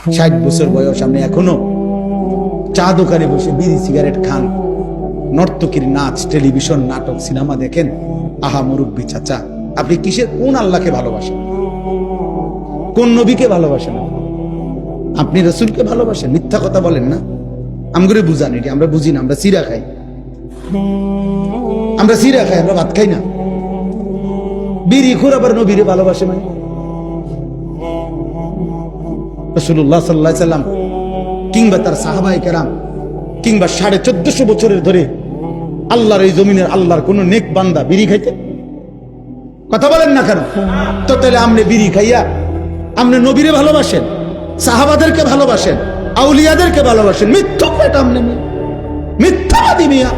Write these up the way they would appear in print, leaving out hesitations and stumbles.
60 বছর বয়স, আপনি এখনো চা দোকানে বসে বিড়ি সিগারেট খান, নর্তকীর নাচ, টেলিভিশন, নাটক, সিনেমা দেখেন। আহা মুরব্বী চাচা, আপনি কিসের, কোন আল্লাহকে ভালোবাসেন, কোন নবীকে ভালোবাসেন? আপনি রসুলকে ভালোবাসেন? মিথ্যা কথা বলেন না। আমগরে বুঝান, এটি আমরা বুঝি না। আমরা সিরা খাই, আমরা সিরা খাই, আমরা ভাত খাই না। বিড়ি খোর আবার নবীরে ভালোবাসে মানে? রাসূলুল্লাহ সাল্লাল্লাহু আলাইহি সাল্লাম কিংবা তার সাহাবায়ে কেরাম কিংবা 1450 বছরের ধরে আল্লাহর এই জমিনের আল্লাহর কোন নেক বান্দা বিড়ি খাইতে? কথা বলেন না কেন? তো তাহলে আপনি বিড়ি খাইয়া আপনি নবীরে ভালোবাসেন, সাহাবাদেরকে ভালোবাসেন, আউলিয়াদেরকে ভালোবাসেন? মিথ্যুক এটা, আপনি মিথ্যাবাদী মিয়া,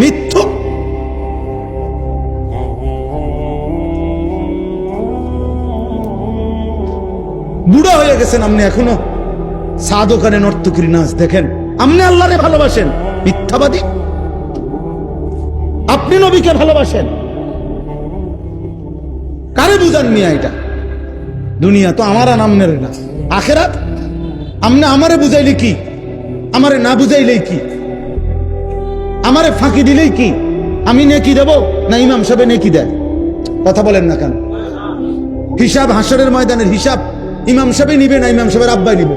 মিথ্যুক। বুড়া হয়ে গেছেন আপনি, এখনো চা দোকানে নর্তকীর নাচ দেখেন। আপনি আল্লাহরে ভালোবাসেন? মিথ্যাবাদী। আপনি নবীকে ভালোবাসেন? কারে বুঝান মিয়া এটা? দুনিয়া তো আমার আর আমনের না, আখেরাত আমনে আমারে বুঝাইলে কি, আমারে না বুঝাইলেই কি, আমারে ফাঁকি দিলেই কি? আমি নেকি দেব না ইমাম সাহেব নেকি দেয়? কথা বলেন না কেন? হিসাব, হাসরের ময়দানের হিসাব ইমাম সাহেব নিবে না ইমাম সাহেবের আব্বাই নিবে?